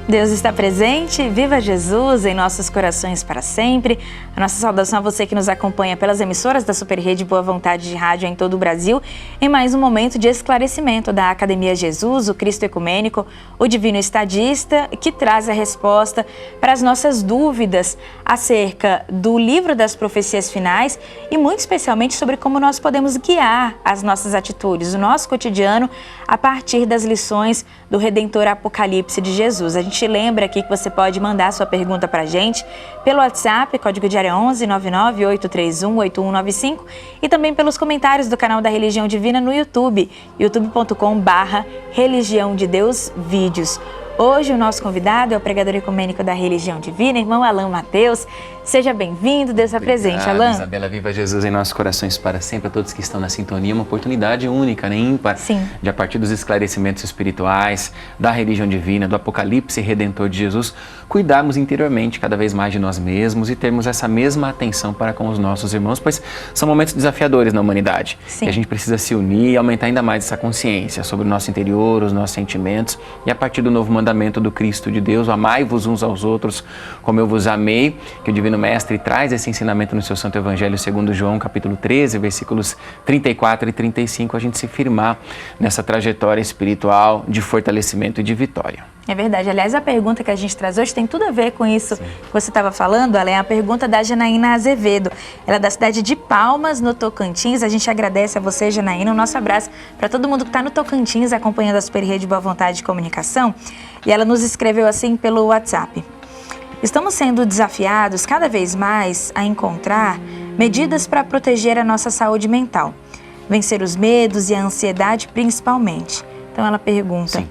Deus está presente, viva Jesus em nossos corações para sempre. A nossa saudação a você que nos acompanha pelas emissoras da Super Rede Boa Vontade de Rádio em todo o Brasil, em mais um momento de esclarecimento da Academia Jesus, o Cristo Ecumênico, o Divino Estadista, que traz a resposta para as nossas dúvidas acerca do livro das profecias finais e muito especialmente sobre como nós podemos guiar as nossas atitudes, o nosso cotidiano, a partir das lições do Redentor Apocalipse de Jesus. A gente lembra aqui que você pode mandar sua pergunta para a gente pelo WhatsApp, código de área 11 99 831 8195 e também pelos comentários do canal da Religião Divina no YouTube, youtube.com/Religião de Deus Vídeos. Hoje o nosso convidado é o pregador ecumênico da Religião Divina, irmão Alain Mateus. Seja bem-vindo, Deus está presente, Alain. Isabela, viva Jesus em nossos corações para sempre, a todos que estão na sintonia, uma oportunidade única, né, ímpar, de a partir dos esclarecimentos espirituais, da Religião Divina, do Apocalipse Redentor de Jesus, cuidarmos interiormente cada vez mais de nós mesmos e termos essa mesma atenção para com os nossos irmãos, pois são momentos desafiadores na humanidade. E a gente precisa se unir e aumentar ainda mais essa consciência sobre o nosso interior, os nossos sentimentos e a partir do novo mandamento do Cristo de Deus, amai-vos uns aos outros como eu vos amei, que o Divino Mestre traz esse ensinamento no seu Santo Evangelho segundo João, capítulo 13, versículos 34 e 35, a gente se firmar nessa trajetória espiritual de fortalecimento e de vitória. É verdade. Aliás, a pergunta que a gente traz hoje tem tudo a ver com isso que você estava falando, Alain, a pergunta da Janaína Azevedo. Ela é da cidade de Palmas, no Tocantins. A gente agradece a você, Janaína. O nosso abraço para todo mundo que está no Tocantins acompanhando a Super Rede Boa Vontade de Comunicação. E ela nos escreveu assim pelo WhatsApp. Estamos sendo desafiados cada vez mais a encontrar medidas para proteger a nossa saúde mental, vencer os medos e a ansiedade principalmente. Então ela pergunta,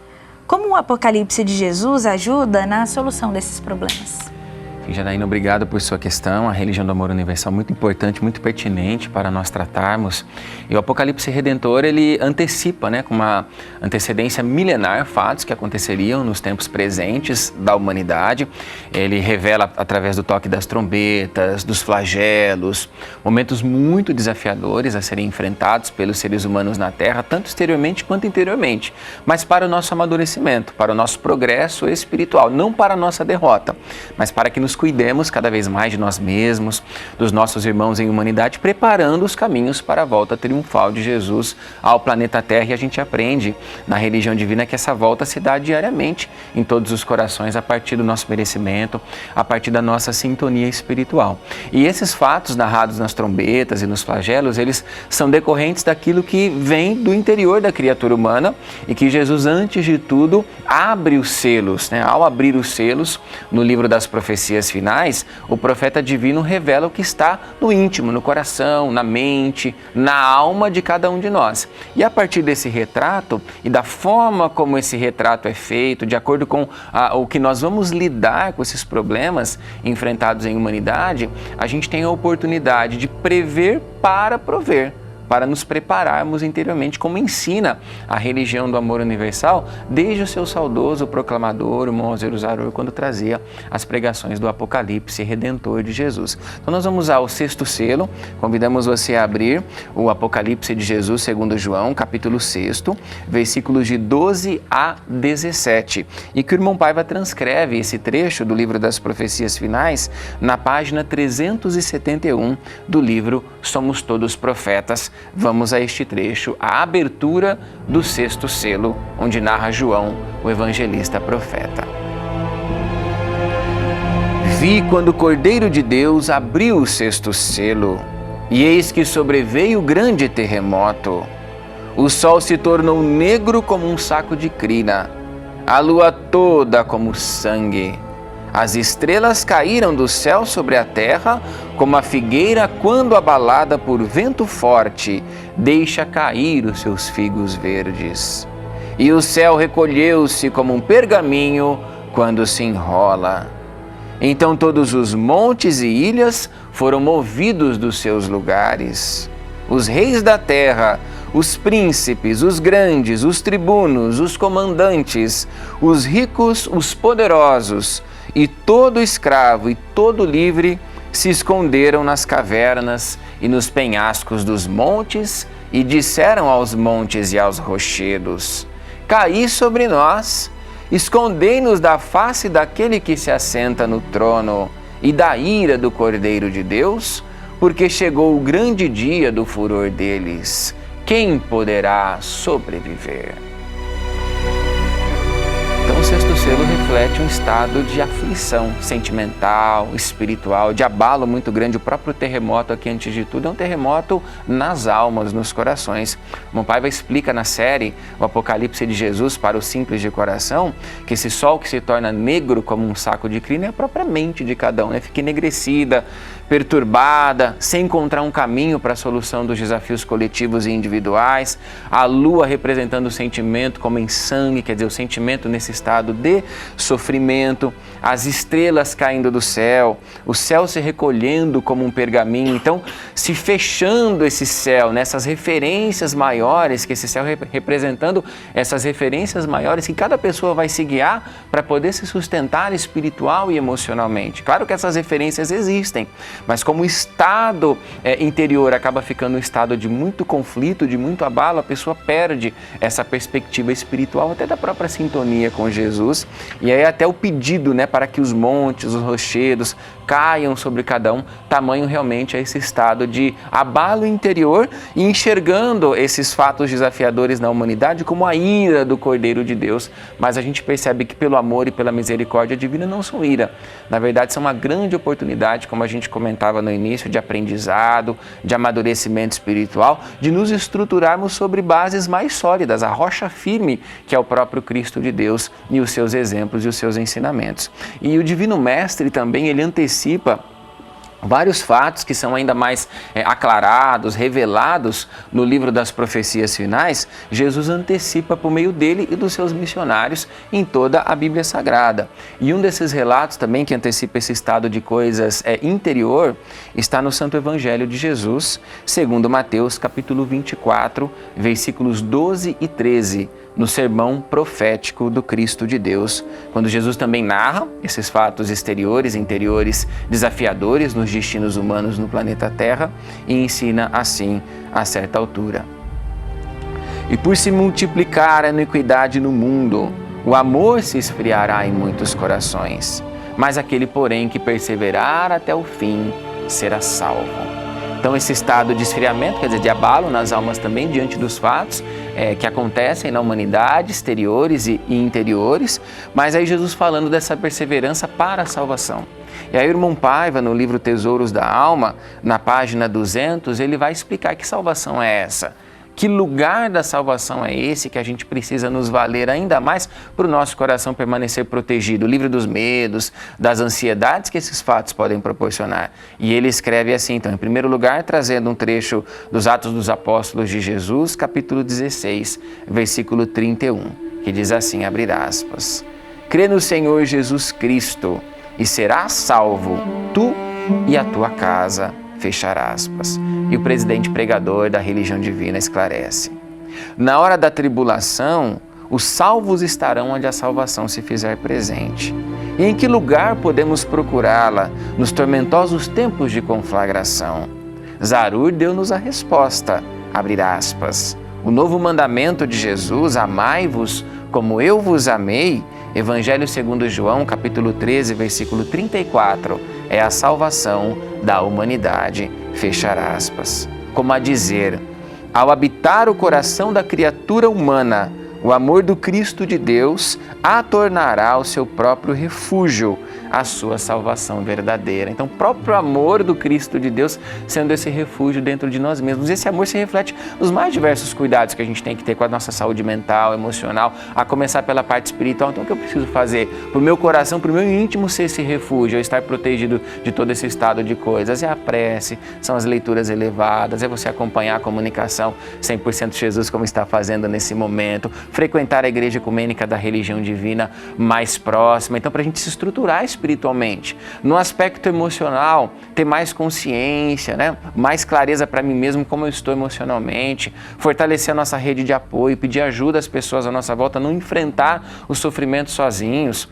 como o Apocalipse de Jesus ajuda na solução desses problemas? Janaína, obrigado por sua questão. A religião do amor universal é muito importante, muito pertinente para nós tratarmos. E o Apocalipse Redentor, ele antecipa, com uma antecedência milenar, fatos que aconteceriam nos tempos presentes da humanidade. Ele revela, através do toque das trombetas, dos flagelos, momentos muito desafiadores a serem enfrentados pelos seres humanos na Terra, tanto exteriormente quanto interiormente, mas para o nosso amadurecimento, para o nosso progresso espiritual, não para a nossa derrota, mas para que nos cuidemos cada vez mais de nós mesmos, dos nossos irmãos em humanidade, preparando os caminhos para a volta triunfal de Jesus ao planeta Terra. E a gente aprende na religião divina que essa volta se dá diariamente em todos os corações, a partir do nosso merecimento, a partir da nossa sintonia espiritual. E esses fatos narrados nas trombetas e nos flagelos, eles são decorrentes daquilo que vem do interior da criatura humana e que Jesus, antes de tudo, abre os selos. Ao abrir os selos, no livro das profecias finais, o profeta divino revela o que está no íntimo, no coração, na mente, na alma de cada um de nós. E a partir desse retrato e da forma como esse retrato é feito, de acordo com o que nós vamos lidar com esses problemas enfrentados em humanidade, a gente tem a oportunidade de prever para prover, para nos prepararmos interiormente, como ensina a religião do amor universal desde o seu saudoso proclamador, o irmão Zeruzaror, quando trazia as pregações do Apocalipse Redentor de Jesus. Então nós vamos ao sexto selo, convidamos você a abrir o Apocalipse de Jesus segundo João, capítulo 6, versículos de 12 a 17. E que o irmão Paiva transcreve esse trecho do livro das profecias finais na página 371 do livro Somos Todos Profetas. Vamos a este trecho, a abertura do sexto selo, onde narra João, o evangelista profeta. Vi quando o Cordeiro de Deus abriu o sexto selo, e eis que sobreveio grande terremoto. O sol se tornou negro como um saco de crina, a lua toda como sangue. As estrelas caíram do céu sobre a terra, como a figueira quando abalada por vento forte deixa cair os seus figos verdes. E o céu recolheu-se como um pergaminho quando se enrola. Então todos os montes e ilhas foram movidos dos seus lugares. Os reis da terra, os príncipes, os grandes, os tribunos, os comandantes, os ricos, os poderosos, e todo escravo e todo livre se esconderam nas cavernas e nos penhascos dos montes e disseram aos montes e aos rochedos: caí sobre nós escondei-nos da face daquele que se assenta no trono e da ira do Cordeiro de Deus, porque chegou o grande dia do furor deles. Quem poderá sobreviver? Então, o sexto selo reflete um estado de aflição sentimental, espiritual, de abalo muito grande. O próprio terremoto aqui, antes de tudo, é um terremoto nas almas, nos corações. Meu pai explica na série O Apocalipse de Jesus para os simples de coração, que esse sol que se torna negro como um saco de crina é a própria mente de cada um, né? Fica enegrecida, perturbada, sem encontrar um caminho para a solução dos desafios coletivos e individuais. A lua representando o sentimento como em sangue, quer dizer, o sentimento nesse estado de sofrimento, as estrelas caindo do céu, o céu se recolhendo como um pergaminho, então se fechando esse céu, nessas referências maiores, que esse céu representando essas referências maiores que cada pessoa vai se guiar para poder se sustentar espiritual e emocionalmente. Claro que essas referências existem, mas como o estado interior acaba ficando um estado de muito conflito, de muito abalo, a pessoa perde essa perspectiva espiritual, até da própria sintonia com Jesus, e aí até o pedido, né, para que os montes, os rochedos caiam sobre cada um, tamanho realmente é esse estado de abalo interior e enxergando esses fatos desafiadores na humanidade como a ira do Cordeiro de Deus, mas a gente percebe que pelo amor e pela misericórdia divina não são ira, na verdade são uma grande oportunidade, como a gente comentava no início, de aprendizado, de amadurecimento espiritual, de nos estruturarmos sobre bases mais sólidas, a rocha firme que é o próprio Cristo de Deus e os seus exemplos e os seus ensinamentos. E o Divino Mestre também, ele antecipa vários fatos que são ainda mais aclarados, revelados no livro das profecias finais. Jesus antecipa por meio dele e dos seus missionários em toda a Bíblia Sagrada. E um desses relatos também que antecipa esse estado de coisas interior está no Santo Evangelho de Jesus, segundo Mateus, capítulo 24, versículos 12 e 13, no sermão profético do Cristo de Deus, quando Jesus também narra esses fatos exteriores e interiores desafiadores nos destinos humanos no planeta Terra e ensina assim a certa altura. E por se multiplicar a iniquidade no mundo, o amor se esfriará em muitos corações, mas aquele, porém, que perseverar até o fim será salvo. Então, esse estado de esfriamento, quer dizer, de abalo nas almas também diante dos fatos que acontecem na humanidade, exteriores e interiores, mas aí Jesus falando dessa perseverança para a salvação. E aí o irmão Paiva, no livro Tesouros da Alma, na página 200, ele vai explicar que salvação é essa. Que lugar da salvação é esse que a gente precisa nos valer ainda mais para o nosso coração permanecer protegido, livre dos medos, das ansiedades que esses fatos podem proporcionar. E ele escreve assim, então, em primeiro lugar, trazendo um trecho dos Atos dos Apóstolos de Jesus, capítulo 16, versículo 31, que diz assim, abre aspas, crê no Senhor Jesus Cristo e serás salvo, tu e a tua casa. Fechar aspas. E o presidente pregador da religião divina esclarece. Na hora da tribulação, os salvos estarão onde a salvação se fizer presente. E em que lugar podemos procurá-la nos tormentosos tempos de conflagração? Zarur deu-nos a resposta, abre aspas. O novo mandamento de Jesus, amai-vos como eu vos amei, Evangelho segundo João, capítulo 13, versículo 34, é a salvação da humanidade, fechar aspas. Como a dizer, ao habitar o coração da criatura humana, o amor do Cristo de Deus a tornará o seu próprio refúgio, a sua salvação verdadeira. Então, o próprio amor do Cristo de Deus sendo esse refúgio dentro de nós mesmos. Esse amor se reflete nos mais diversos cuidados que a gente tem que ter com a nossa saúde mental, emocional, a começar pela parte espiritual. Então, o que eu preciso fazer para o meu coração, para o meu íntimo ser esse refúgio, eu estar protegido de todo esse estado de coisas? É a prece, são as leituras elevadas, é você acompanhar a comunicação 100% Jesus como está fazendo nesse momento, frequentar a igreja ecumênica da religião divina mais próxima. Então, para a gente se estruturar espiritualmente, no aspecto emocional, ter mais consciência, né? Mais clareza para mim mesmo como eu estou emocionalmente, fortalecer a nossa rede de apoio, pedir ajuda às pessoas à nossa volta, não enfrentar o sofrimento sozinhos,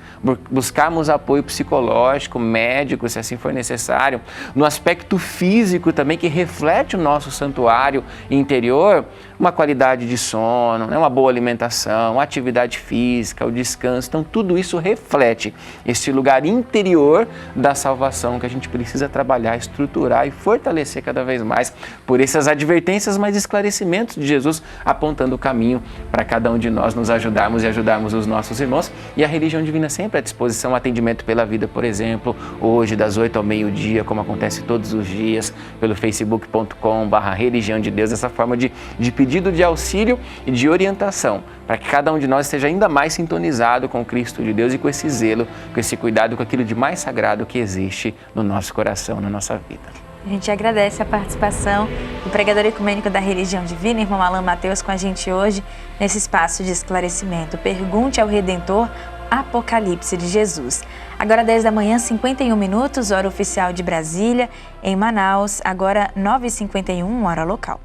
buscarmos apoio psicológico, médico, se assim for necessário. No aspecto físico também, que reflete o nosso santuário interior, uma qualidade de sono, né? Uma boa alimentação, atividade física, o descanso. Então, tudo isso reflete esse lugar interior da salvação que a gente precisa trabalhar, estruturar e fortalecer cada vez mais por essas advertências, mas esclarecimentos de Jesus apontando o caminho para cada um de nós nos ajudarmos e ajudarmos os nossos irmãos. E a religião divina sempre à disposição, atendimento pela vida, por exemplo, hoje das 8 ao meio-dia, como acontece todos os dias, pelo facebook.com/religião de Deus, essa forma de pedido de auxílio e de orientação, para que cada um de nós esteja ainda mais sintonizado com Cristo de Deus e com esse zelo, com esse cuidado, com aquilo de mais sagrado que existe no nosso coração, na nossa vida. A gente agradece a participação do pregador ecumênico da religião divina, irmão Alain Mateus, com a gente hoje nesse espaço de esclarecimento. Pergunte ao Redentor, Apocalipse de Jesus. Agora 10 da manhã, 51 minutos, hora oficial de Brasília. Em Manaus, agora 9h51, hora local.